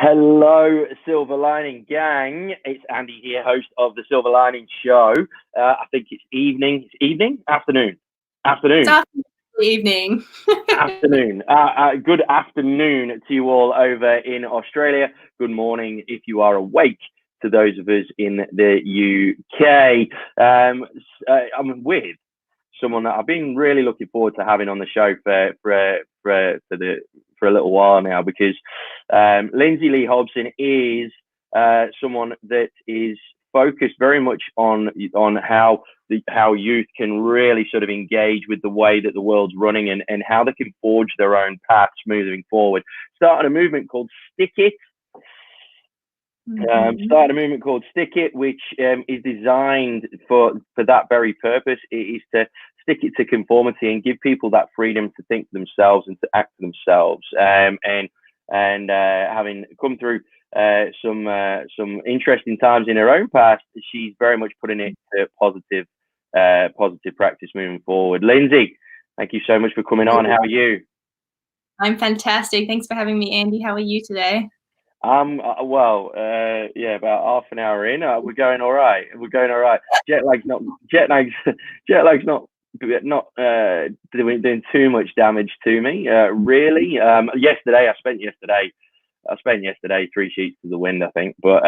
Hello, Silver Lining gang. It's Andy here, host of the Silver Lining Show. I think it's evening. It's evening? Afternoon. It's afternoon, evening. Afternoon. Good afternoon to you all over in Australia. Good morning if you are awake to those of us in the UK. I'm with someone that I've been really looking forward to having on the show for a little while now, because Lindsey Leigh Hobson is someone that is focused very much on how youth can really sort of engage with the way that the world's running, and how they can forge their own paths moving forward. Started a movement called Stick It. Started a movement called Stick It, which is designed for that very purpose. It is to stick it to conformity and give people that freedom to think for themselves and to act for themselves. And having come through some interesting times in her own past, she's very much putting it to positive practice moving forward. Lindsey, thank you so much for coming on. How are you? I'm fantastic. Thanks for having me, Andy. How are you today? Yeah, about half an hour in. We're going all right. Jet lag's not doing too much damage to me, really. I spent yesterday 3 sheets to the wind, I think. But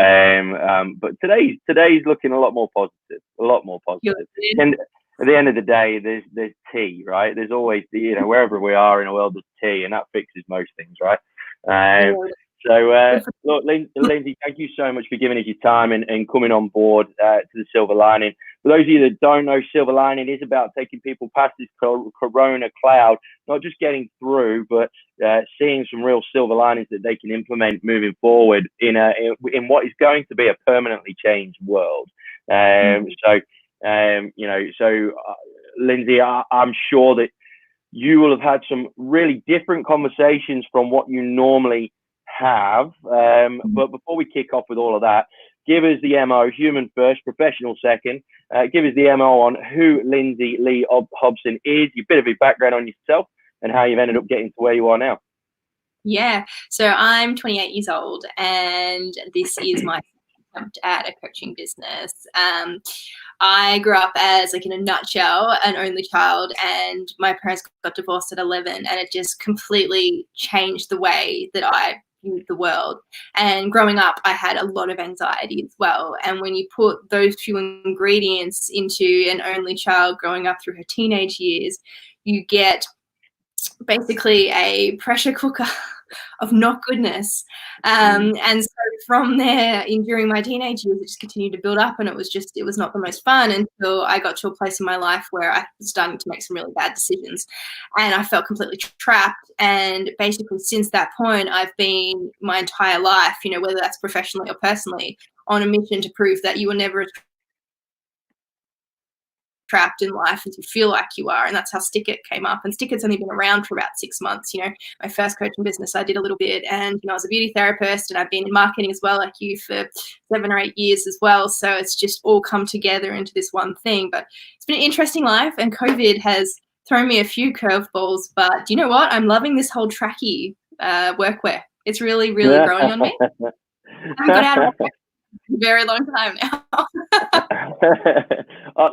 today's looking a lot more positive. And at the end of the day, there's tea, right? There's always, wherever we are in the world, there's tea, and that fixes most things, right? Look, Lindsey, thank you so much for giving us your time and coming on board to the Silver Lining. For those of you that don't know, Silver Lining is about taking people past this corona cloud, not just getting through, but seeing some real silver linings that they can implement moving forward in what is going to be a permanently changed world. Lindsey, I'm sure that you will have had some really different conversations from what you normally have. But before we kick off with all of that, give us the MO, human first, professional second. Give us the MO on who Lindsey Leigh Hobson is, a bit of a background on yourself, and how you've ended up getting to where you are now. Yeah, so I'm 28 years old, and this is my attempt at a coaching business. I grew up as, in a nutshell, an only child, and my parents got divorced at 11, and it just completely changed the way that I viewed the world. And growing up, I had a lot of anxiety as well. And when you put those few ingredients into an only child growing up through her teenage years, you get basically a pressure cooker of not goodness. And so from there, during my teenage years, it just continued to build up, and it was not the most fun until I got to a place in my life where I was starting to make some really bad decisions, and I felt completely trapped. And basically since that point, I've been my entire life, whether that's professionally or personally, on a mission to prove that you were never trapped in life as you feel like you are. And that's how Stick It came up. And Stick It's only been around for about 6 months. My first coaching business I did a little bit, and I was a beauty therapist, and I've been in marketing as well, like you, for 7 or 8 years as well. So it's just all come together into this one thing. But it's been an interesting life, and COVID has thrown me a few curveballs. But you know what? I'm loving this whole tracky workwear. It's really, really growing on me. I haven't got out of it for a very long time now.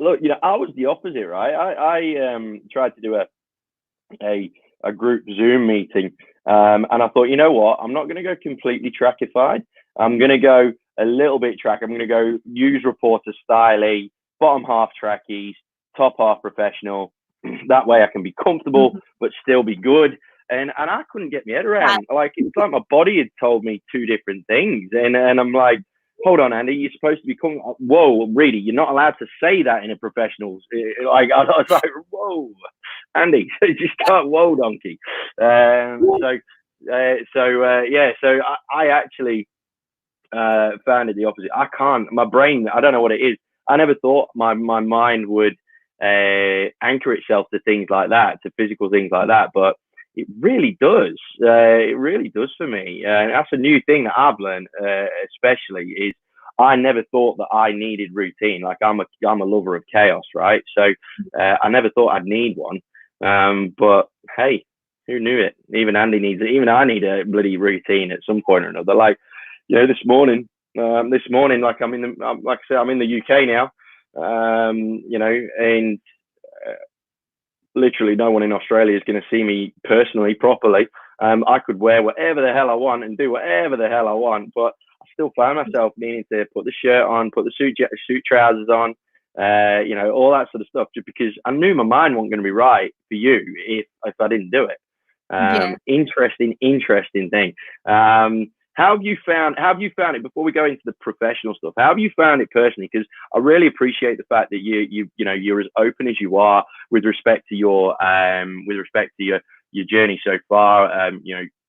Look, I was the opposite, right? I tried to do a group Zoom meeting, and I thought, you know what? I'm not going to go completely trackified. I'm going to go a little bit track. I'm going to go use reporter style, bottom half trackies, top half professional. That way I can be comfortable but still be good. And I couldn't get my head around. It's like my body had told me 2 different things, and I'm like, hold on, Andy, you're supposed to be coming. Whoa, really? You're not allowed to say that in a professional. I was like, whoa, Andy, just can't. Whoa, donkey. So I actually found it the opposite. I can't. My brain, I don't know what it is. I never thought my mind would anchor itself to things like that, to physical things like that, but it really does. It really does for me. That's a new thing that I've learned, especially, is I never thought that I needed routine. Like, I'm a lover of chaos, right? So I never thought I'd need one. But hey, who knew it? Even Andy needs it. Even I need a bloody routine at some point or another. Like, this morning, like like I said, I'm in the UK now, and literally no one in Australia is going to see me personally, properly. I could wear whatever the hell I want and do whatever the hell I want, but I still find myself needing to put the shirt on, put the suit trousers on, all that sort of stuff, just because I knew my mind wasn't going to be right for you if I didn't do it. Interesting thing. How have you found it, before we go into the professional stuff? How have you found it personally? Because I really appreciate the fact that you're as open as you are with respect to your journey so far.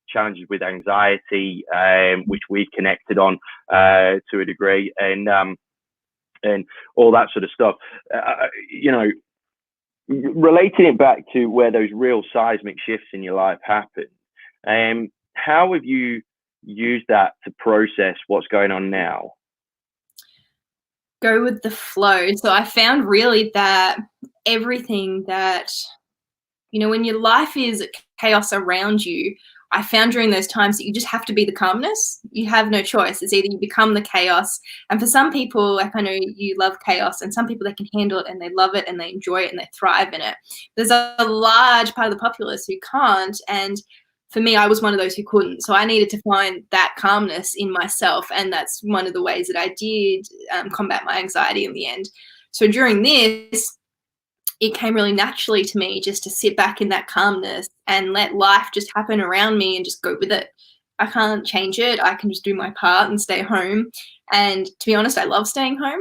Challenges with anxiety, which we've connected on to a degree, and all that sort of stuff. Relating it back to where those real seismic shifts in your life happen. How have you use that to process what's going on now? Go with the flow. So I found really that everything that, when your life is chaos around you, I found during those times that you just have to be the calmness. You have no choice. It's either you become the chaos. And for some people, like I know you love chaos, and some people, they can handle it and they love it and they enjoy it and they thrive in it. There's a large part of the populace who can't. And for me, I was one of those who couldn't. So I needed to find that calmness in myself. And that's one of the ways that I did combat my anxiety in the end. So during this, it came really naturally to me just to sit back in that calmness and let life just happen around me and just go with it. I can't change it. I can just do my part and stay home. And to be honest, I love staying home.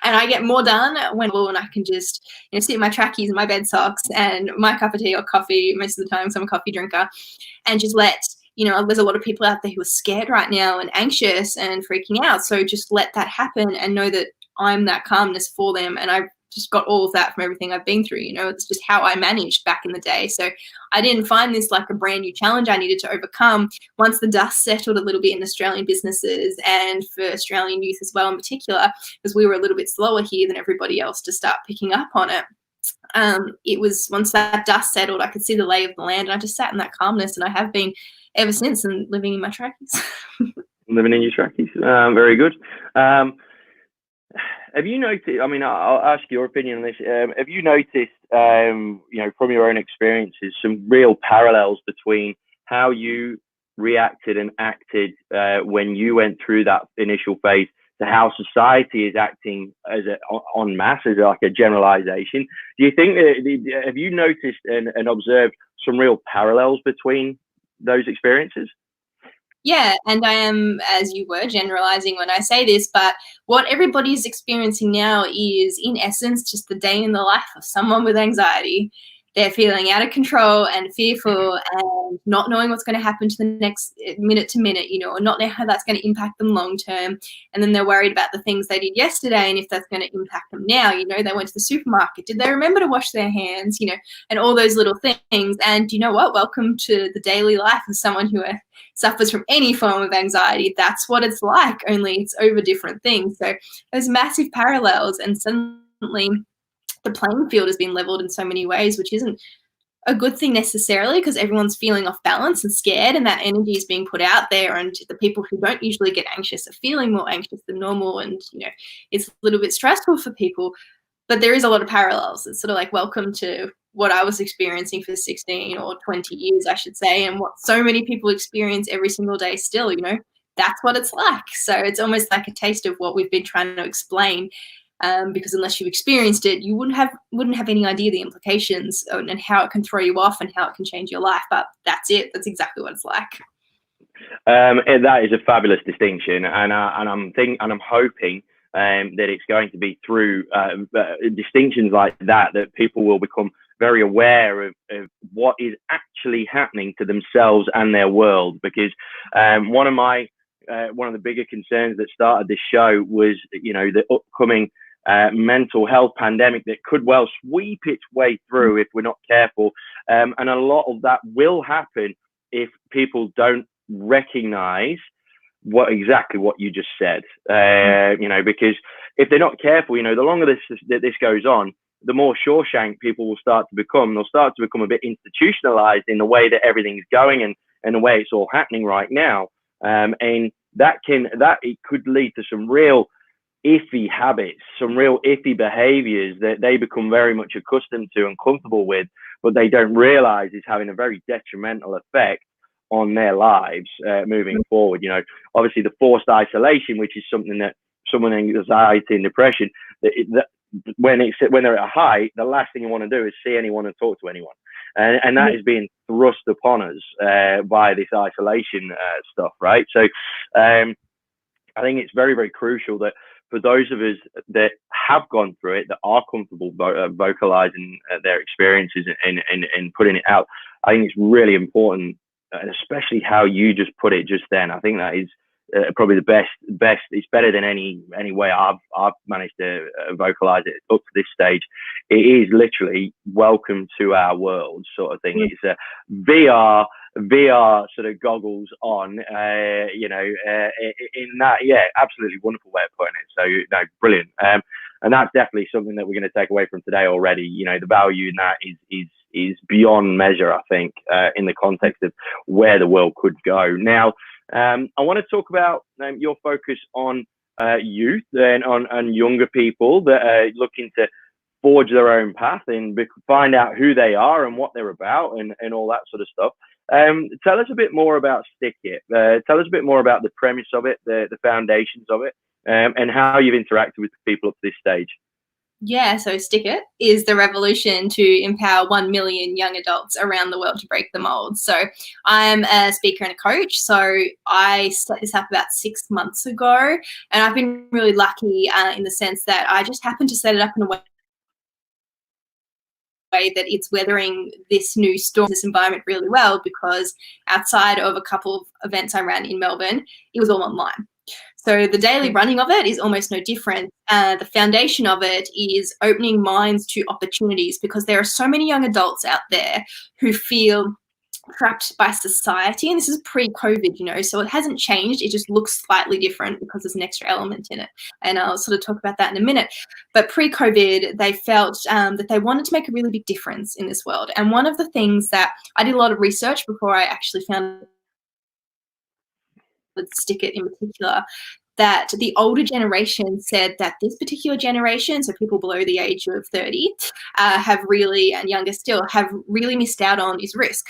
And I get more done when I can just sit in my trackies and my bed socks and my cup of tea or coffee. Most of the time, I'm a coffee drinker, and just let there's a lot of people out there who are scared right now and anxious and freaking out. So just let that happen and know that I'm that calmness for them. And I've just got all of that from everything I've been through. It's just how I managed back in the day. So I didn't find this like a brand new challenge I needed to overcome. Once the dust settled a little bit in Australian businesses and for Australian youth as well in particular, because we were a little bit slower here than everybody else to start picking up on it. It was once that dust settled, I could see the lay of the land, and I just sat in that calmness, and I have been ever since, and living in my trackies. Living in your trackies. Very good. Have you noticed, I'll ask your opinion on this. Have you noticed, from your own experiences, some real parallels between how you reacted and acted when you went through that initial phase to how society is acting en masse, as like a generalization? Do you think, have you noticed and observed some real parallels between those experiences? Yeah, and I am, as you were, generalizing when I say this, but what everybody's experiencing now is, in essence, just the day in the life of someone with anxiety. They're feeling out of control and fearful and not knowing what's going to happen to the next minute to minute, or not know how that's going to impact them long term. And then they're worried about the things they did yesterday and if that's going to impact them now. They went to the supermarket. Did they remember to wash their hands? And all those little things. And you know what? Welcome to the daily life of someone who suffers from any form of anxiety. That's what it's like, only it's over different things. So there's massive parallels, and suddenly the playing field has been leveled in so many ways, which isn't a good thing necessarily, because everyone's feeling off balance and scared, and that energy is being put out there, and the people who don't usually get anxious are feeling more anxious than normal, and it's a little bit stressful for people. But there is a lot of parallels. It's sort of like, welcome to what I was experiencing for 16 or 20 years, I should say, and what so many people experience every single day still. That's what it's like. So it's almost like a taste of what we've been trying to explain. Because unless you experienced it, you wouldn't have any idea the implications and how it can throw you off and how it can change your life. But that's it. That's exactly what it's like. And that is a fabulous distinction, and I'm hoping that it's going to be through distinctions like that people will become very aware of what is actually happening to themselves and their world. Because one of the bigger concerns that started this show was the upcoming mental health pandemic that could well sweep its way through if we're not careful, and a lot of that will happen if people don't recognize what you just said. Because if they're not careful, the longer this goes on, the more Shawshank people will start to become. They'll start to become a bit institutionalized in the way that everything's going, and and the way it's all happening right now. And that it could lead to some real iffy habits, some real iffy behaviors that they become very much accustomed to and comfortable with, but they don't realize is having a very detrimental effect on their lives moving forward. Obviously the forced isolation, which is something that someone with anxiety and depression, when they're at a height, the last thing you want to do is see anyone and talk to anyone. And that is being thrust upon us by this isolation stuff, right? So I think it's very, very crucial that for those of us that have gone through it, that are comfortable vocalizing their experiences and putting it out, I think it's really important, and especially how you just put it just then. I think that is probably the best. It's better than any way I've managed to vocalize it up to this stage. It is literally welcome to our world sort of thing. It's a VR sort of goggles on, in that, absolutely wonderful way of putting it. So, no, brilliant. And that's definitely something that we're going to take away from today already. The value in that is beyond measure, I think, in the context of where the world could go. Now, I want to talk about your focus on youth and on younger people that are looking to forge their own path and find out who they are and what they're about and all that sort of stuff. Tell us a bit more about Stick It. Tell us a bit more about the premise of it, the foundations of it, and how you've interacted with people up to this stage. Yeah, so Stick It is the revolution to empower 1 million young adults around the world to break the mold. So I'm a speaker and a coach. So I set this up about 6 months ago, and I've been really lucky in the sense that I just happened to set it up in a way that it's weathering this new storm, this environment really well, because outside of a couple of events I ran in Melbourne, it was all online. So the daily running of it is almost no different. The foundation of it is opening minds to opportunities, because there are so many young adults out there who feel trapped by society, and this is pre-COVID, so it hasn't changed. It just looks slightly different because there's an extra element in it, and I'll sort of talk about that in a minute. But pre-COVID, they felt that they wanted to make a really big difference in this world. And one of the things that I did a lot of research before I actually found Stick It in particular, that the older generation said that this particular generation, so people below the age of 30, have really, and younger still, have really missed out on is risk.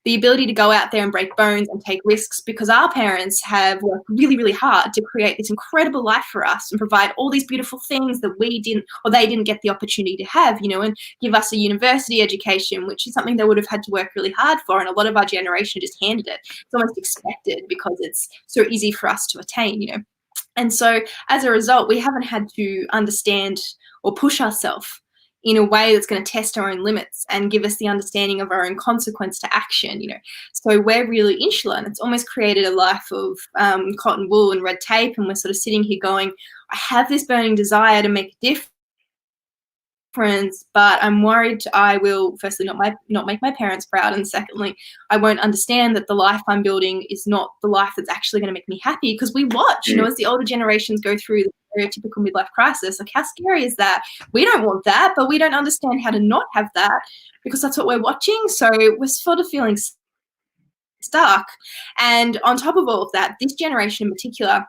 The ability to go out there and break bones and take risks, because our parents have worked really, really hard to create this incredible life for us and provide all these beautiful things that we didn't, or they didn't get the opportunity to have, and give us a university education, which is something they would have had to work really hard for. And a lot of our generation just handed it. It's almost expected because it's so easy for us to attain, And so as a result, we haven't had to understand or push ourselves in a way that's going to test our own limits and give us the understanding of our own consequence to action, So we're really insular, and it's almost created a life of cotton wool and red tape. And we're sort of sitting here going, I have this burning desire to make a difference, but I'm worried I will, firstly, not make my parents proud, and secondly, I won't understand that the life I'm building is not the life that's actually going to make me happy. Because we watch, as the older generations go through the stereotypical midlife crisis, like, how scary is that? We don't want that, but we don't understand how to not have that, because that's what we're watching. So we're sort of feeling stuck. And on top of all of that, this generation in particular,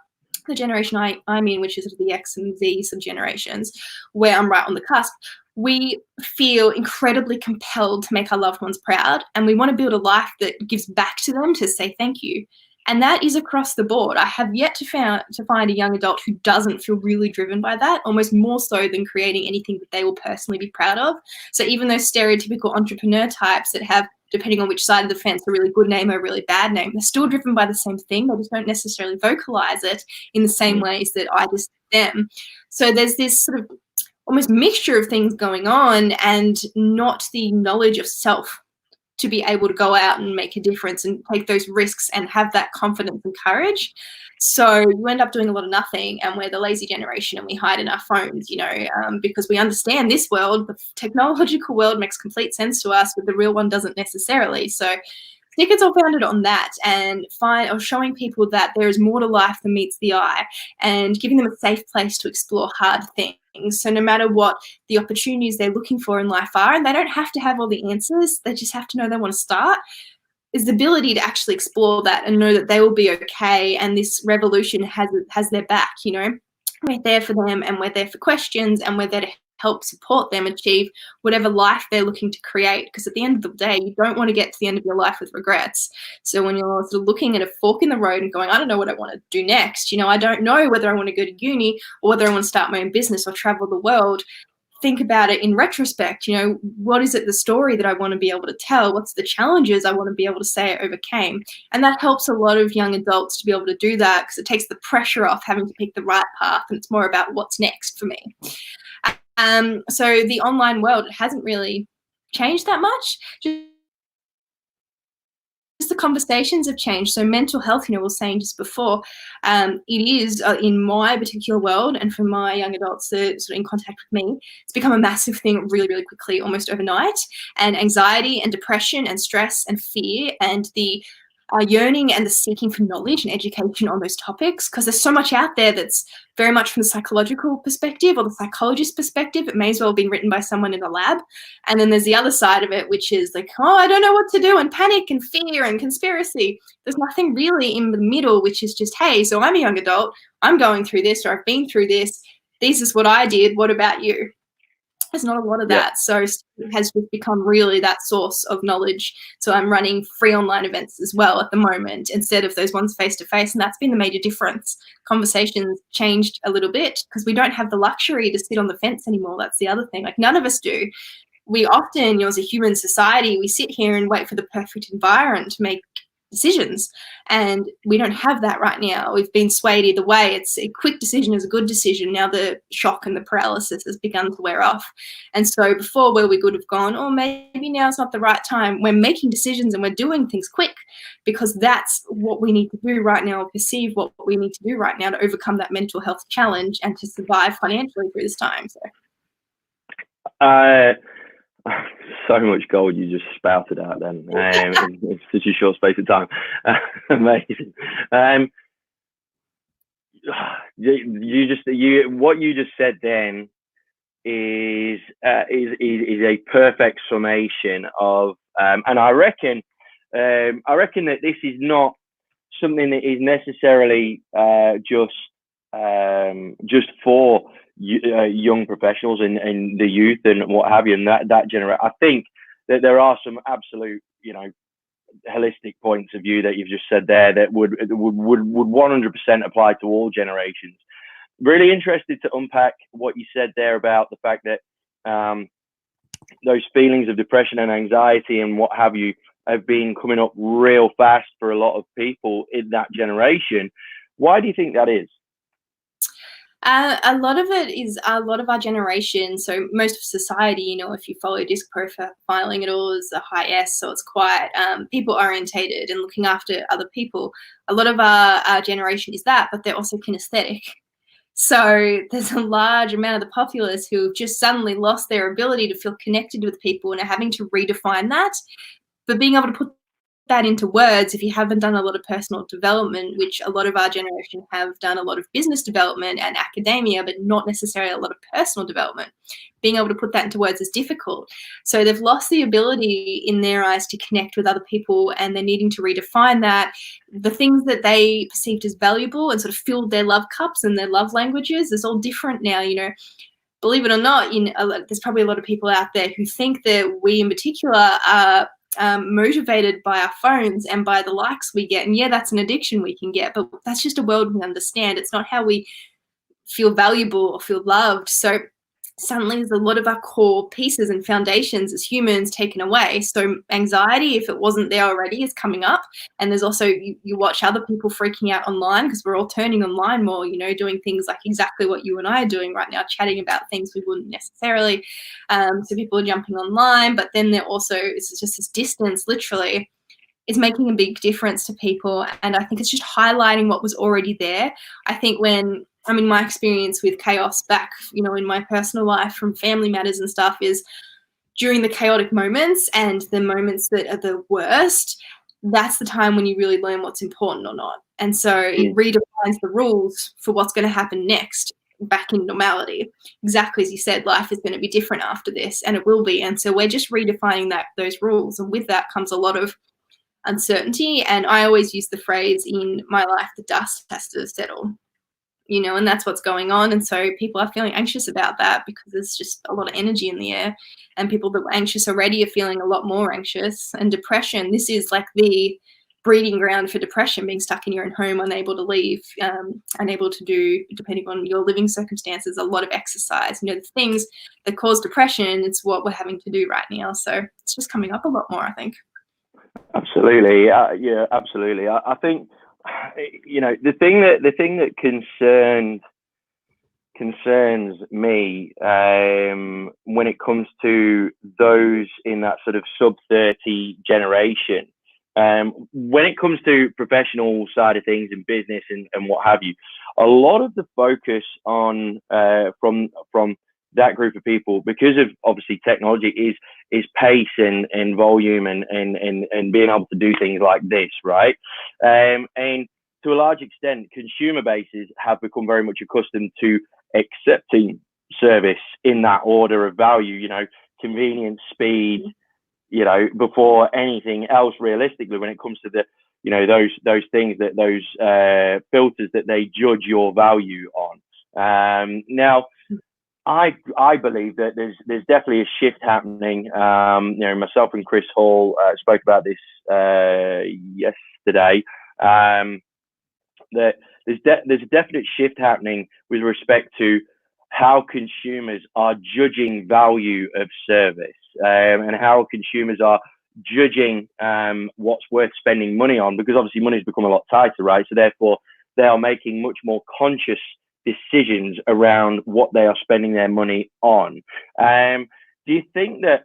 the generation I'm in, which is sort of the X and Z sub generations, where I'm right on the cusp, we feel incredibly compelled to make our loved ones proud, and we want to build a life that gives back to them to say thank you. And that is across the board. I have yet to find a young adult who doesn't feel really driven by that, almost more so than creating anything that they will personally be proud of. So even those stereotypical entrepreneur types that have, depending on which side of the fence, a really good name or a really bad name, they're still driven by the same thing. They just don't necessarily vocalize it in the same ways that I just them. So there's this sort of almost mixture of things going on, and not the knowledge of self to be able to go out and make a difference and take those risks and have that confidence and courage. So you end up doing a lot of nothing, and we're the lazy generation, and we hide in our phones, because we understand this world, the technological world makes complete sense to us, but the real one doesn't necessarily. So Stick It's all founded on that, and showing people that there is more to life than meets the eye, and giving them a safe place to explore hard things. So no matter what the opportunities they're looking for in life are, and they don't have to have all the answers, they just have to know they want to start. is the ability to actually explore that and know that they will be okay, and this revolution has their back. You know, we're there for them, and we're there for questions, and we're there to help support them achieve whatever life they're looking to create. Because at the end of the day, you don't want to get to the end of your life with regrets. So when you're sort of looking at a fork in the road and going, I don't know what I want to do next, you know, I don't know whether I want to go to uni or whether I want to start my own business or travel the world. Think about it in retrospect. You know, what is it, the story that I want to be able to tell? What's the challenges I want to be able to say I overcame? And that helps a lot of young adults to be able to do that, because it takes the pressure off having to pick the right path, and it's more about what's next for me. So the online world, it hasn't really changed that much. Just the conversations have changed. So mental health, you know, we were saying just before, it is in my particular world, and for my young adults that are sort of in contact with me, it's become a massive thing really, really quickly, almost overnight. And anxiety and depression and stress and fear and the yearning and the seeking for knowledge and education on those topics, because there's so much out there that's very much from the psychological perspective or the psychologist perspective. It may as well have been written by someone in a lab. And then there's the other side of it, which is like, oh, I don't know what to do, and panic and fear and conspiracy. There's nothing really in the middle, which is just, hey, so I'm a young adult, I'm going through this, or I've been through this. This is what I did. What about you? There's not a lot of that. So it has just become really that source of knowledge. So I'm running free online events as well at the moment, instead of those ones face-to-face. And that's been the major difference. Conversations changed a little bit because we don't have the luxury to sit on the fence anymore. That's the other thing. Like, none of us do. We often, you know, as a human society, we sit here and wait for the perfect environment to make decisions, and we don't have that right now. We've been swayed either way. It's a quick decision is a good decision. Now the shock and the paralysis has begun to wear off. And so before, where we could have gone, oh, maybe now's not the right time, we're making decisions and we're doing things quick, because that's what we need to do right now, or perceive what we need to do right now to overcome that mental health challenge and to survive financially through this time. So much gold you just spouted out then in such a short space of time. Amazing. What you just said then is a perfect summation of, and I reckon that this is not something that is necessarily just for young professionals and the youth and what have you, and that generation. I think that there are some absolute, you know, holistic points of view that you've just said there that would 100% apply to all generations. Really interested to unpack what you said there about the fact that those feelings of depression and anxiety and what have you have been coming up real fast for a lot of people in that generation. Why do you think that is? A lot of it is a lot of our generation. So most of society, you know, if you follow disc profiling, it all is a high S. So it's quite people orientated and looking after other people. A lot of our generation is that, but they're also kinesthetic. So there's a large amount of the populace who have just suddenly lost their ability to feel connected with people and are having to redefine that. But being able to put that into words, if you haven't done a lot of personal development, which a lot of our generation have done a lot of business development and academia, but not necessarily a lot of personal development, being able to put that into words is difficult. So they've lost the ability in their eyes to connect with other people, and they're needing to redefine that. The things that they perceived as valuable and sort of filled their love cups and their love languages is all different now. You know, believe it or not, you know, there's probably a lot of people out there who think that we in particular are motivated by our phones and by the likes we get. And yeah, that's an addiction we can get, but that's just a world we understand. It's not how we feel valuable or feel loved. So suddenly there's a lot of our core pieces and foundations as humans taken away. So anxiety, if it wasn't there already, is coming up. And there's also, you watch other people freaking out online, because we're all turning online more, you know, doing things like exactly what you and I are doing right now, chatting about things we wouldn't necessarily. So people are jumping online, but then they're also, it's just this distance literally is making a big difference to people. And I think it's just highlighting what was already there. I think my experience with chaos back, you know, in my personal life from family matters and stuff is during the chaotic moments and the moments that are the worst, that's the time when you really learn what's important or not. And so it redefines the rules for what's going to happen next back in normality. Exactly as you said, life is going to be different after this, and it will be. And so we're just redefining those rules. And with that comes a lot of uncertainty. And I always use the phrase in my life, the dust has to settle, and that's what's going on. And so people are feeling anxious about that because there's just a lot of energy in the air, and people that were anxious already are feeling a lot more anxious. And depression, this is like the breeding ground for depression, being stuck in your own home, unable to leave, unable to do, depending on your living circumstances, a lot of exercise. The things that cause depression, it's what we're having to do right now. So it's just coming up a lot more, I think. Absolutely. Yeah, absolutely. I think, the thing that concerns me when it comes to those in that sort of sub 30 generation, when it comes to professional side of things in business and what have you, a lot of the focus on from that group of people, because of obviously technology, is pace and volume and being able to do things like this, right? And to a large extent, consumer bases have become very much accustomed to accepting service in that order of value, convenience, speed, before anything else realistically when it comes to the, those things, that those filters that they judge your value on. Now, I believe that there's definitely a shift happening. Myself and Chris Hall spoke about this yesterday. That there's a definite shift happening with respect to how consumers are judging value of service, and how consumers are judging what's worth spending money on, because obviously money's become a lot tighter, right? So therefore they are making much more conscious decisions around what they are spending their money on. Do you think that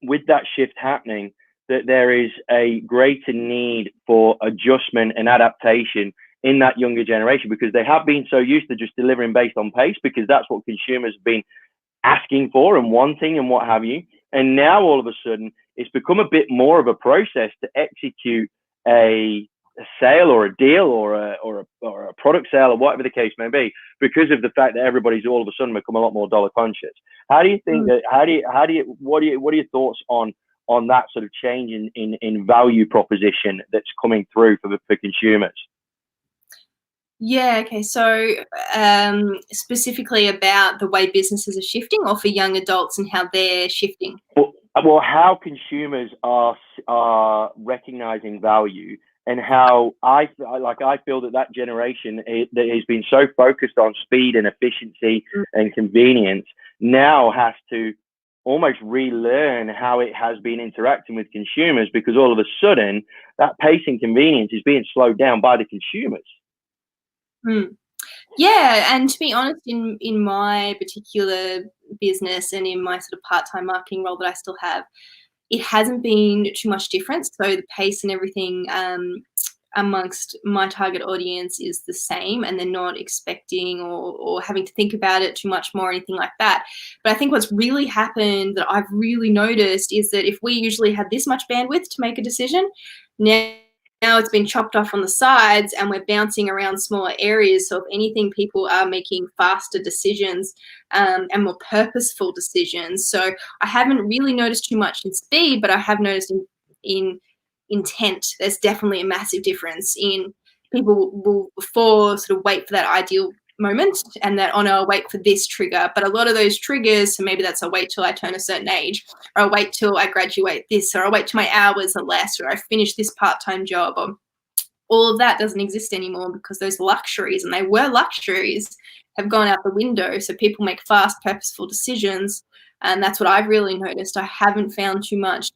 with that shift happening, that there is a greater need for adjustment and adaptation in that younger generation, because they have been so used to just delivering based on pace, because that's what consumers have been asking for and wanting and what have you. And now all of a sudden it's become a bit more of a process to execute a sale or a deal or a product sale or whatever the case may be, because of the fact that everybody's all of a sudden become a lot more dollar conscious. How do you think that, what are your thoughts on that sort of change in value proposition that's coming through for consumers? Yeah, okay. So specifically about the way businesses are shifting, or for young adults and how they're shifting? Well, how consumers are recognizing value, and how I feel that generation that has been so focused on speed and efficiency and convenience now has to almost relearn how it has been interacting with consumers, because all of a sudden that pace and convenience is being slowed down by the consumers. Yeah, and to be honest, in my particular business and in my sort of part-time marketing role that I still have, it hasn't been too much difference. So the pace and everything amongst my target audience is the same, and they're not expecting or having to think about it too much more or anything like that. But I think what's really happened that I've really noticed is that if we usually had this much bandwidth to make a decision, now it's been chopped off on the sides and we're bouncing around smaller areas. So if anything, people are making faster decisions and more purposeful decisions. So I haven't really noticed too much in speed, but I have noticed in intent, there's definitely a massive difference in people will before sort of wait for that ideal moment and that, oh no, I'll wait for this trigger. But a lot of those triggers, so maybe that's I'll wait till I turn a certain age, or I'll wait till I graduate this, or I'll wait till my hours are less, or I finish this part-time job, or all of that doesn't exist anymore, because those luxuries, and they were luxuries, have gone out the window. So people make fast, purposeful decisions. And that's what I've really noticed. I haven't found too much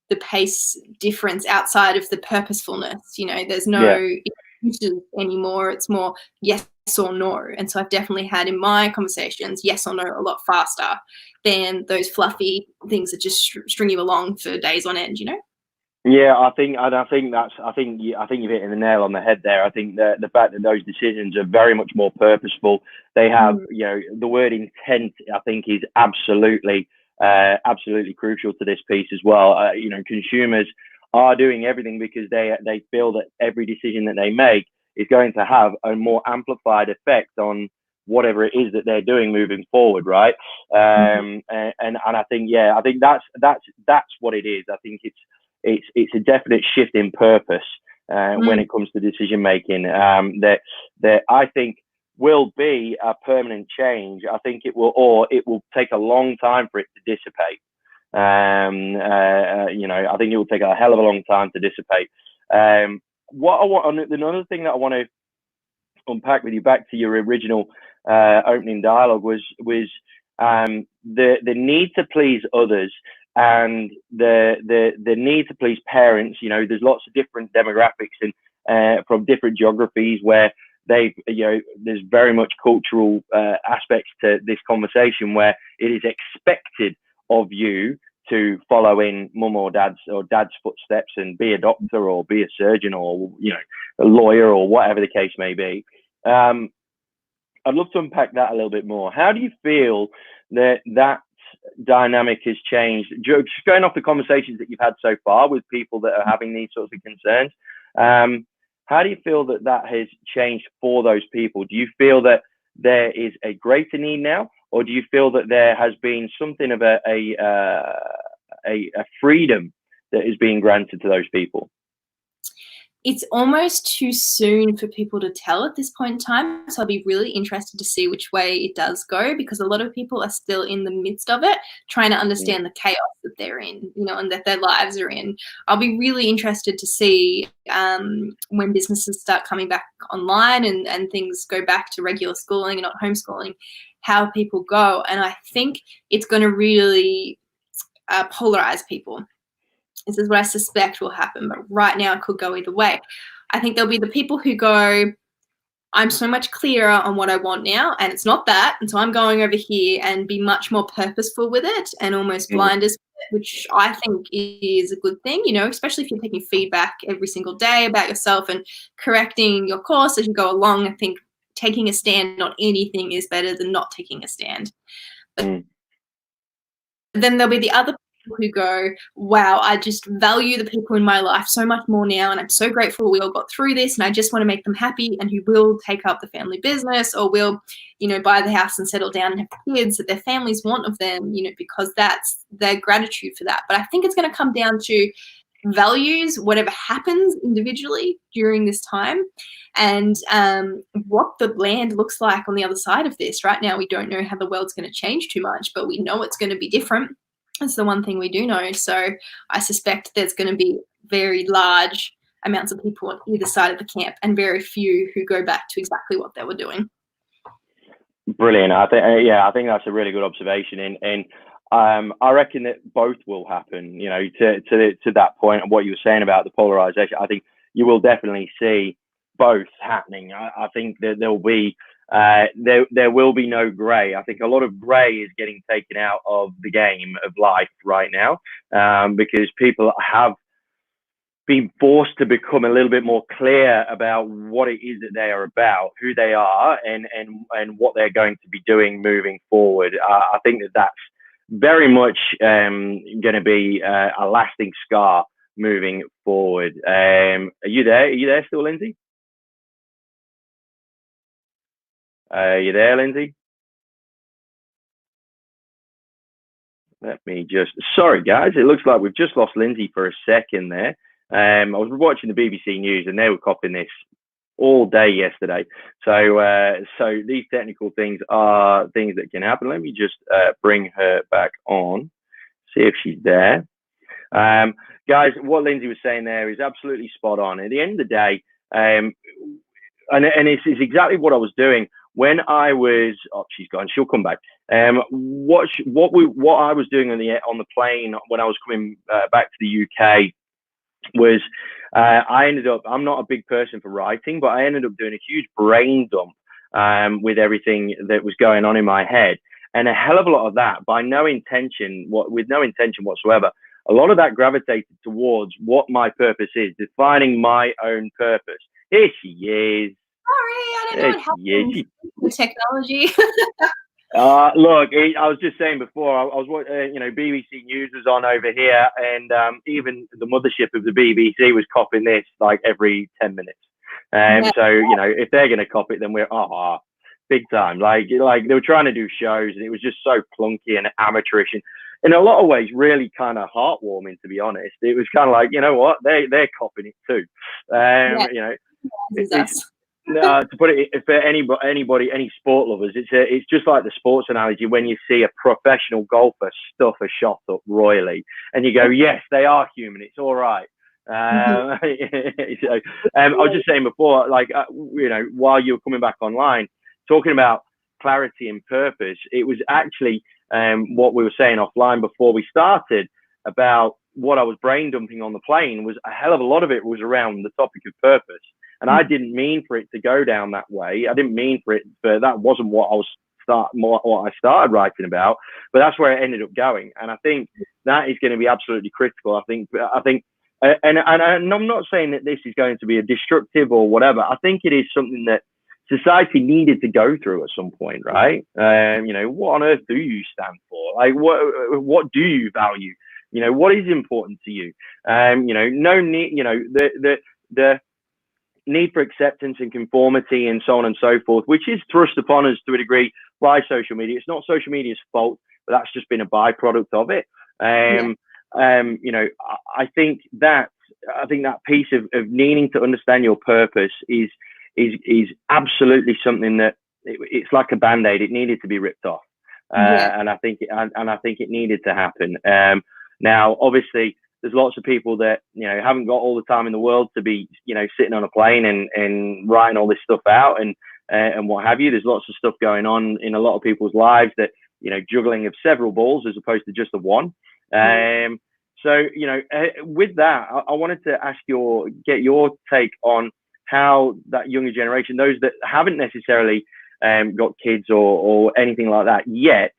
the pace difference outside of the purposefulness. There's no excuses anymore. It's more yes or no. And so I've definitely had in my conversations yes or no a lot faster than those fluffy things that just string you along for days on end. Yeah, I think you've hit the nail on the head there. I think that the fact that those decisions are very much more purposeful. They have, the word intent, I think, is absolutely crucial to this piece as well. Consumers are doing everything because they feel that every decision that they make is going to have a more amplified effect on whatever it is that they're doing moving forward, right? And I think that's what it is. I think it's a definite shift in purpose when it comes to decision making. That I think will be a permanent change. I think it will take a long time for it to dissipate. You know, I think it will take a hell of a long time to dissipate. Another thing that I want to unpack with you, back to your original opening dialogue, was the need to please others and the need to please parents. You know, there's lots of different demographics and from different geographies where there's very much cultural aspects to this conversation where it is expected of you to follow in mum or dad's footsteps and be a doctor or be a surgeon or, you know, a lawyer or whatever the case may be. I'd love to unpack that a little bit more. How do you feel that dynamic has changed? Just going off the conversations that you've had so far with people that are having these sorts of concerns, how do you feel that has changed for those people? Do you feel that there is a greater need now, or do you feel that there has been something of a freedom that is being granted to those people? It's almost too soon for people to tell at this point in time. So I'll be really interested to see which way it does go, because a lot of people are still in the midst of it, trying to understand the chaos that they're in, you know, and that their lives are in. I'll be really interested to see when businesses start coming back online and things go back to regular schooling and not homeschooling, how people go. And I think it's going to really polarize people. This is what I suspect will happen, but right now it could go either way. I think there'll be the people who go, I'm so much clearer on what I want now, and it's not that, and so I'm going over here, and be much more purposeful with it and almost blinders, which I think is a good thing, you know, especially if you're taking feedback every single day about yourself and correcting your course as you go along. I think taking a stand on anything is better than not taking a stand. But then there'll be the other people who go, wow, I just value the people in my life so much more now, and I'm so grateful we all got through this, and I just want to make them happy, and who will take up the family business or will, you know, buy the house and settle down and have kids that their families want of them, you know, because that's their gratitude for that. But I think it's going to come down to values, whatever happens individually during this time, and what the land looks like on the other side of this. Right now, we don't know how the world's going to change too much, but we know it's going to be different. That's the one thing we do know. So I suspect there's going to be very large amounts of people on either side of the camp, and very few who go back to exactly what they were doing. Brilliant. I think that's a really good observation, and I reckon that both will happen. You know, to that point of what you were saying about the polarization, I think you will definitely see both happening. I think that there will be no grey. I think a lot of grey is getting taken out of the game of life right now, because people have been forced to become a little bit more clear about what it is that they are about, who they are, and what they're going to be doing moving forward. I think that's very much going to be a lasting scar moving forward. Are you there? Are you there still, Lindsay? You there, Lindsay? Sorry guys, it looks like we've just lost Lindsay for a second there. I was watching the BBC News and they were copying this all day yesterday. So these technical things are things that can happen. Let me just bring her back on, see if she's there. Guys, what Lindsay was saying there is absolutely spot on. At the end of the day, and it's exactly what I was doing when I was. Oh, she's gone. She'll come back. What I was doing on the plane when I was coming back to the UK was I ended up. I'm not a big person for writing, but I ended up doing a huge brain dump with everything that was going on in my head, and a hell of a lot of that with no intention whatsoever. A lot of that gravitated towards what my purpose is, defining my own purpose. Here she is. Sorry, I don't know what happened with technology. Look, I was just saying before, I was BBC News was on over here, and even the mothership of the BBC was copying this like every 10 minutes. So, if they're going to copy it, then we're, big time. Like they were trying to do shows, and it was just so clunky and amateurish, and in a lot of ways, really kind of heartwarming. To be honest, it was kind of like, you know what, they're copying it too. Yeah. You know, This is us. to put it for anybody, any sport lovers, it's just like the sports analogy when you see a professional golfer stuff a shot up royally, and you go, yes, they are human. It's all right. So, I was just saying before, like, you know, while you were coming back online, talking about clarity and purpose, it was actually what we were saying offline before we started about what I was brain dumping on the plane was a hell of a lot of it was around the topic of purpose. And I didn't mean for it to go down that way. I didn't mean for it, but that wasn't what what I started writing about. But that's where it ended up going. And I think that is going to be absolutely critical. I think, and I'm not saying that this is going to be a destructive or whatever. I think it is something that society needed to go through at some point, right? You know, what on earth do you stand for? Like, what do you value? You know, what is important to you? You know, no need. You know, the need for acceptance and conformity and so on and so forth, which is thrust upon us to a degree by social media. It's not social media's fault, but that's just been a byproduct of it. You know, I think that piece of needing to understand your purpose is absolutely something that it's like a band-aid. It needed to be ripped off, and I think it needed to happen. Now, obviously, there's lots of people that, you know, haven't got all the time in the world to be, you know, sitting on a plane and writing all this stuff out and what have you. There's lots of stuff going on in a lot of people's lives that, you know, juggling of several balls as opposed to just the one. So, you know, with that, I wanted to get your take on how that younger generation, those that haven't necessarily got kids or anything like that yet,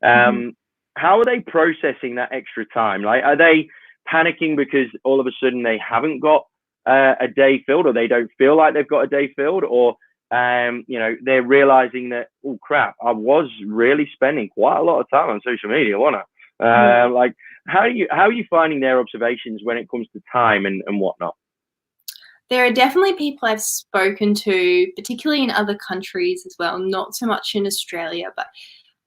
how are they processing that extra time? Like, are they panicking because all of a sudden they haven't got a day filled, or they don't feel like they've got a day filled, or you know, they're realizing that, oh crap, I was really spending quite a lot of time on social media, wasn't I? Like, how are you finding their observations when it comes to time and whatnot? There are definitely people I've spoken to, particularly in other countries as well, not so much in Australia, but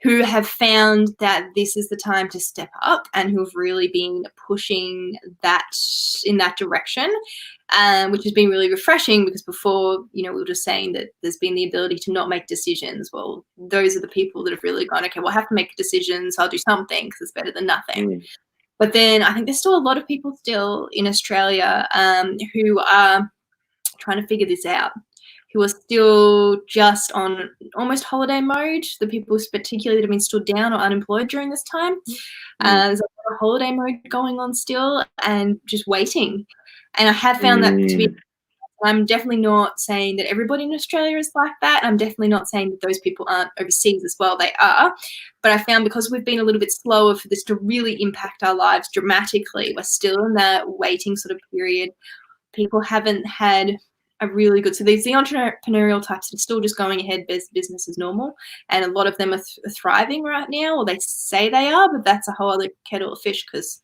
who have found that this is the time to step up and who have really been pushing that in that direction, which has been really refreshing, because before, you know, we were just saying that there's been the ability to not make decisions. Well, those are the people that have really gone, okay, well, I have to make a decision, so I'll do something because it's better than nothing. But then I think there's still a lot of people still in Australia who are trying to figure this out, who are still just on almost holiday mode. The people particularly that have been stood down or unemployed during this time. There's a lot of holiday mode going on still and just waiting. And I have found that to be, I'm definitely not saying that everybody in Australia is like that. I'm definitely not saying that those people aren't overseas as well. They are. But I found because we've been a little bit slower for this to really impact our lives dramatically, we're still in that waiting sort of period. People haven't had a really good, so there's the entrepreneurial types that are still just going ahead business as normal, and a lot of them are thriving right now, or they say they are, but that's a whole other kettle of fish, because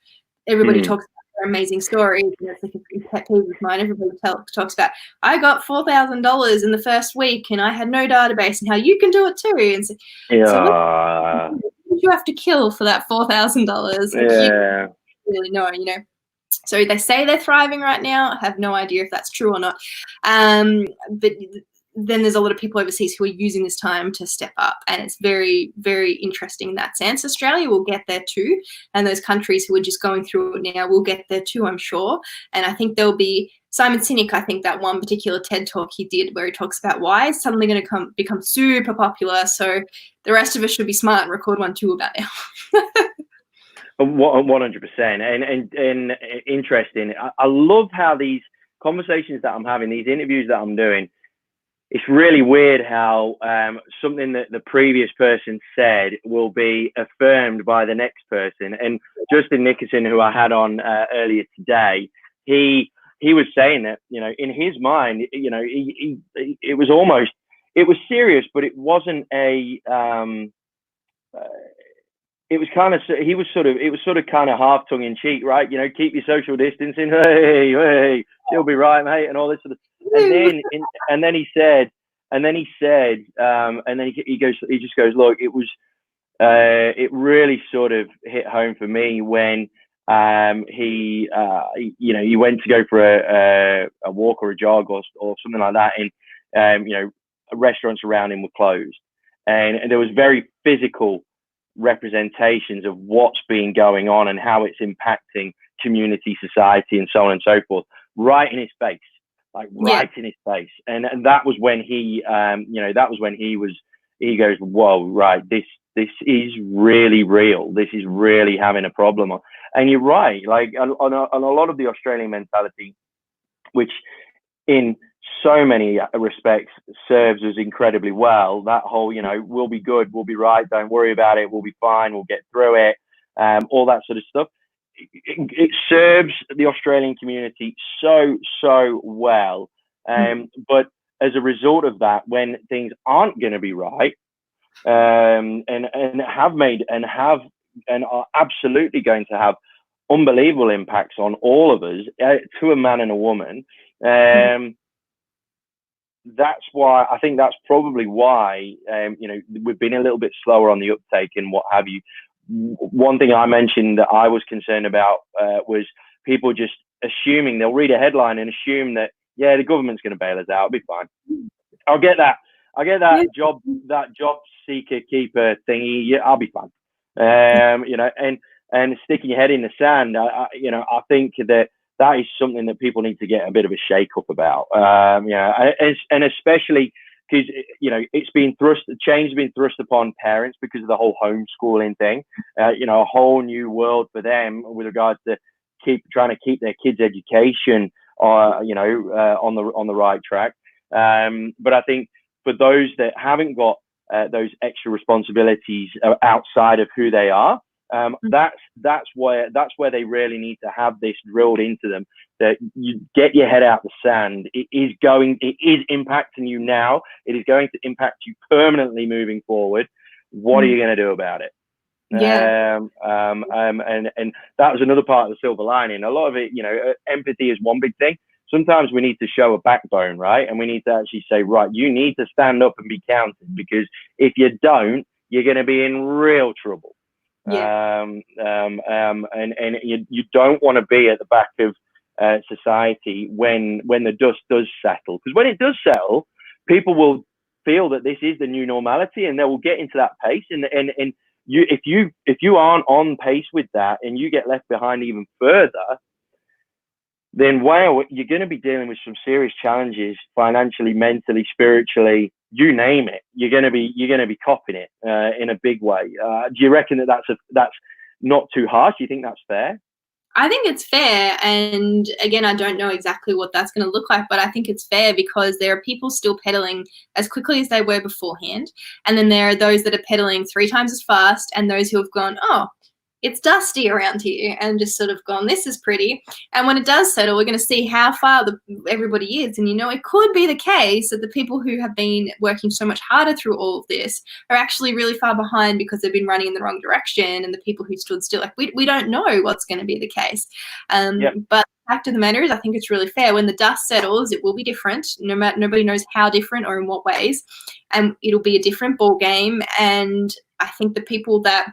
everybody talks about their amazing stories, and it's like a pet peeve of mine. Everybody talks about, I got $4,000 in the first week and I had no database, and how you can do it too. And so what did you have to kill for that $4,000? You really know, you know. So they say they're thriving right now. I have no idea if that's true or not. But then there's a lot of people overseas who are using this time to step up, and it's very, very interesting in that sense. Australia will get there too, and those countries who are just going through it now will get there too, I'm sure. And I think there'll be Simon Sinek, I think that one particular TED talk he did where he talks about why it's suddenly going to become super popular. So the rest of us should be smart and record one too about now. 100%, and interesting. I love how these conversations that I'm having, these interviews that I'm doing, it's really weird how something that the previous person said will be affirmed by the next person. And Justin Nickerson, who I had on earlier today, he was saying that, you know, in his mind, you know, it was serious, but it wasn't a it was kind of, it was sort of kind of half tongue in cheek, right? You know, keep your social distancing. Hey, you'll be right, mate, and all this sort of. And then he said, And then he said, and then he just goes, look, it really sort of hit home for me when he went to go for a walk or a jog or something like that, and restaurants around him were closed, and there was very physical representations of what's been going on and how it's impacting community, society, and so on and so forth, right in his face, like right in his face. And that was when he he goes, whoa, right, this is really real. This is really having a problem. And you're right, like on a lot of the Australian mentality, which in so many respects serves us incredibly well. That whole, we'll be good, we'll be right, don't worry about it, we'll be fine, we'll get through it, all that sort of stuff. It serves the Australian community so well. But as a result of that, when things aren't going to be right, and are absolutely going to have unbelievable impacts on all of us, to a man and a woman. That's why I think that's probably why we've been a little bit slower on the uptake and what have you. One thing I mentioned that I was concerned about was people just assuming, they'll read a headline and assume that the government's going to bail us out, it'll be fine. I'll get that job seeker keeper thingy. Yeah, I'll be fine. And sticking your head in the sand. I think that is something that people need to get a bit of a shake up about. And especially because change has been thrust upon parents because of the whole homeschooling thing. A whole new world for them with regards to trying to keep their kids' education, on the right track. But I think for those that haven't got those extra responsibilities outside of who they are, that's where they really need to have this drilled into them, that you get your head out the sand. It is impacting you now. It is going to impact you permanently moving forward. What are you going to do about it? And that was another part of the silver lining. A lot of it, empathy is one big thing. Sometimes we need to show a backbone, right? And we need to actually say, right, you need to stand up and be counted, because if you don't, you're going to be in real trouble. And you don't want to be at the back of society when the dust does settle, because when it does settle, people will feel that this is the new normality, and they will get into that pace. And if you aren't on pace with that, and you get left behind even further, then you're going to be dealing with some serious challenges financially, mentally, spiritually, you name it. You're going to be copping it in a big way. Do you reckon that's not too harsh? Do you think that's fair? I think it's fair, and again, I don't know exactly what that's going to look like, but I think it's fair because there are people still pedaling as quickly as they were beforehand, and then there are those that are pedaling 3 times as fast, and those who have gone, oh, it's dusty around here, and just sort of gone, this is pretty. And when it does settle, we're going to see how far everybody is. And, it could be the case that the people who have been working so much harder through all of this are actually really far behind because they've been running in the wrong direction. And the people who stood still, we don't know what's going to be the case. But the fact of the matter is, I think it's really fair. When the dust settles, it will be different. Nobody knows how different or in what ways. And it'll be a different ball game. And I think the people that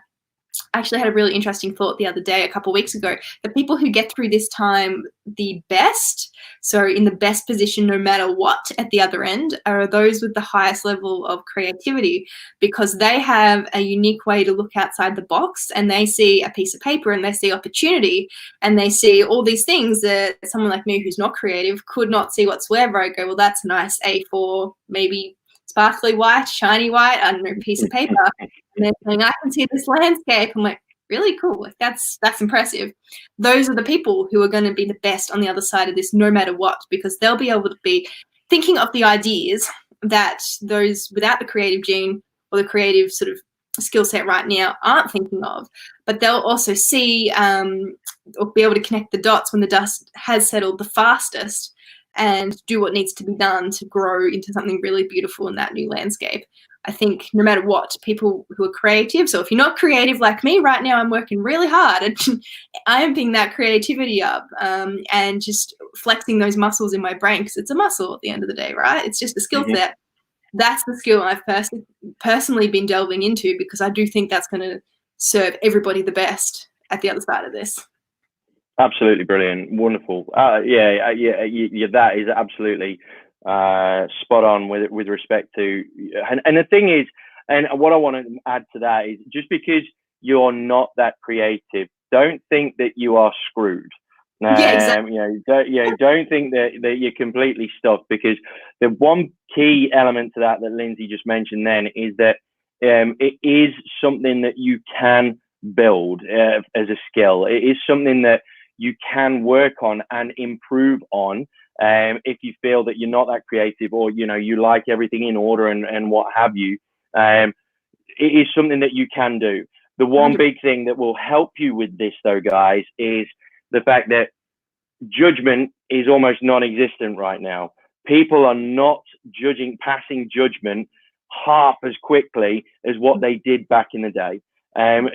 I actually had a really interesting thought the other day, a couple of weeks ago. The people who get through this time the best, so in the best position no matter what at the other end, are those with the highest level of creativity, because they have a unique way to look outside the box, and they see a piece of paper and they see opportunity, and they see all these things that someone like me who's not creative could not see whatsoever. I go, well, that's a nice A4, maybe sparkly white, shiny white, I don't know, piece of paper. And they're saying, I can see this landscape. I'm like, really cool. Like, that's impressive. Those are the people who are going to be the best on the other side of this, no matter what, because they'll be able to be thinking of the ideas that those without the creative gene or the creative sort of skill set right now aren't thinking of. But they'll also see or be able to connect the dots when the dust has settled the fastest, and do what needs to be done to grow into something really beautiful in that new landscape. I think no matter what, people who are creative, so if you're not creative like me right now, I'm working really hard at amping that creativity up and just flexing those muscles in my brain, because it's a muscle at the end of the day, right? It's just a skill set. that's the skill I've personally been delving into, because I do think that's going to serve everybody the best at the other side of this. Absolutely brilliant, wonderful. Yeah, that is absolutely spot on with respect to, and the thing is, and what I want to add to that is, just because you're not that creative, don't think that you are screwed. Yeah, exactly. Don't think that you're completely stuffed, because the one key element to that Lindsey just mentioned then is that it is something that you can build as a skill. It is something that you can work on and improve on, if you feel that you're not that creative, or you like everything in order and what have you. It is something that you can do. The one big thing that will help you with this, though, guys, is the fact that judgment is almost non-existent right now. People are not passing judgment half as quickly as what they did back in the day.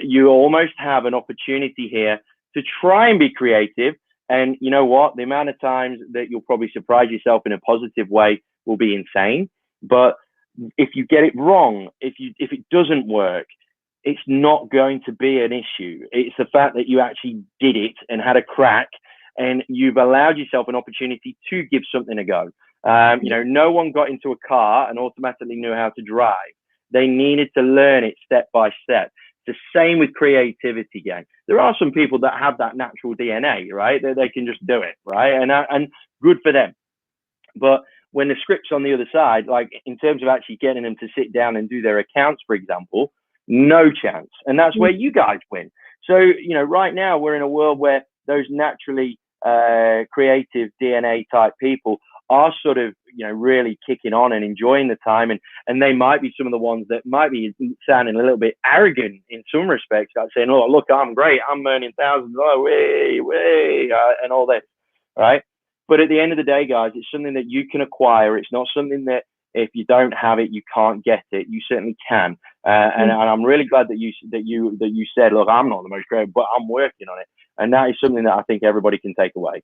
You almost have an opportunity here to try and be creative. And you know what? The amount of times that you'll probably surprise yourself in a positive way will be insane. But if you get it wrong, if it doesn't work, it's not going to be an issue. It's the fact that you actually did it and had a crack, and you've allowed yourself an opportunity to give something a go. No one got into a car and automatically knew how to drive. They needed to learn it step by step. The same with creativity, gang. There are some people that have that natural DNA, right? They can just do it, right? And good for them. But when the script's on the other side, like in terms of actually getting them to sit down and do their accounts, for example, no chance. And that's where you guys win. So, right now we're in a world where those naturally creative DNA type people are sort of, really kicking on and enjoying the time. And they might be some of the ones that might be sounding a little bit arrogant in some respects, like saying, oh, look, I'm great. I'm earning thousands. Oh, and all this, right? But at the end of the day, guys, it's something that you can acquire. It's not something that if you don't have it, you can't get it. You certainly can. And I'm really glad that you said, look, I'm not the most creative, but I'm working on it. And that is something that I think everybody can take away.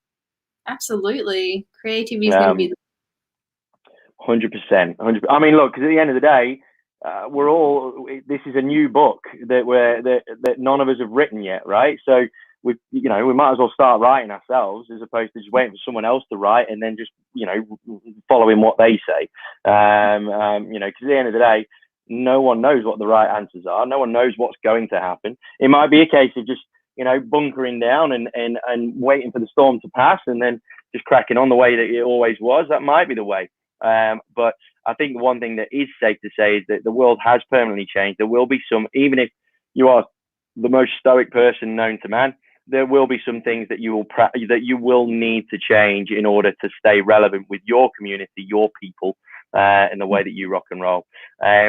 Absolutely. Creativity is going to be 100%. I mean, look, because at the end of the day, this is a new book that none of us have written yet, right? So we might as well start writing ourselves, as opposed to just waiting for someone else to write and then just, following what they say. Because at the end of the day, no one knows what the right answers are. No one knows what's going to happen. It might be a case of just, bunkering down and waiting for the storm to pass, and then just cracking on the way that it always was. That might be the way. But I think the one thing that is safe to say is that the world has permanently changed. There will be some, even if you are the most stoic person known to man, there will be some things that you will need to change in order to stay relevant with your community, your people, in the way that you rock and roll.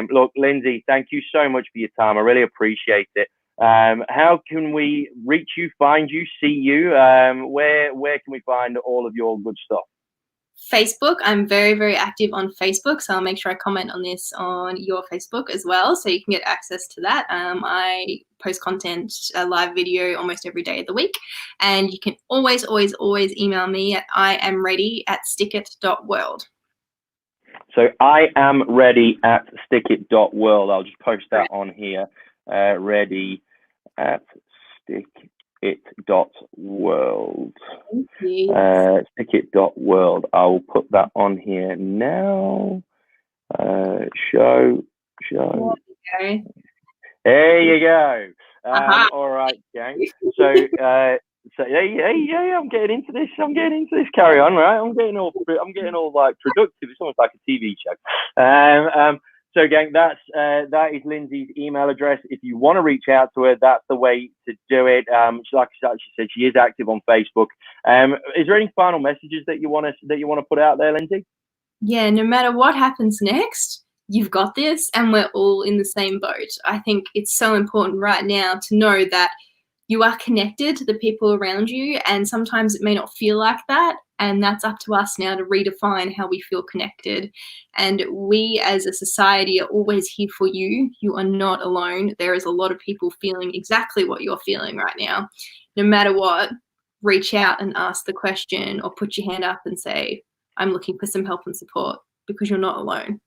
Look, Lindsey, thank you so much for your time. I really appreciate it. How can we reach you, find you, see you? Where can we find all of your good stuff? Facebook. I'm very, very active on Facebook, so I'll make sure I comment on this on your Facebook as well, so you can get access to that. I post content, live video almost every day of the week, and you can always email me at iamready@stickit.world. So I am ready at stickit.world. I'll just post that on here. Ready at stickit.world. Stickit.world. I will put that on here now. Show. There you go. All right, gang. So I'm getting into this. Carry on, right? I'm getting all like productive. It's almost like a TV show. So, gang, that is Lindsey's email address. If you want to reach out to her, that's the way to do it. Like she said, she is active on Facebook. Is there any final messages that you want to put out there, Lindsey? Yeah, no matter what happens next, you've got this, and we're all in the same boat. I think it's so important right now to know that you are connected to the people around you, and sometimes it may not feel like that, and that's up to us now to redefine how we feel connected. And we as a society are always here for you. You are not alone. There is a lot of people feeling exactly what you're feeling right now. No matter what, reach out and ask the question, or put your hand up and say, I'm looking for some help and support, because you're not alone.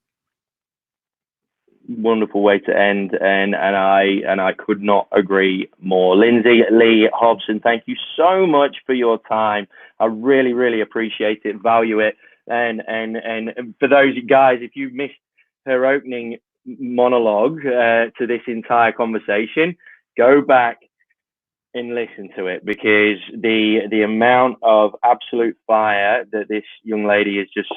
wonderful way to end, and I could not agree more. Lindsey Leigh Hobson, thank you so much for your time. I really, really appreciate it, value it, and for those guys, if you missed her opening monologue to this entire conversation, go back and listen to it, because the amount of absolute fire that this young lady has just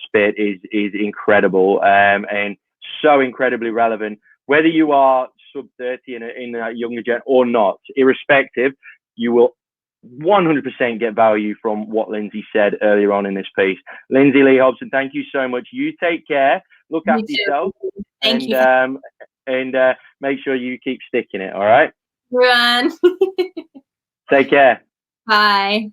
spit is incredible, and so incredibly relevant, whether you are sub 30 in a younger gen or not. Irrespective, you will 100% get value from what Lindsey said earlier on in this piece. Lindsey Leigh Hobson, thank you so much. You take care, look after yourself, Thank you. And make sure you keep sticking it. All right, Everyone. take care. Bye.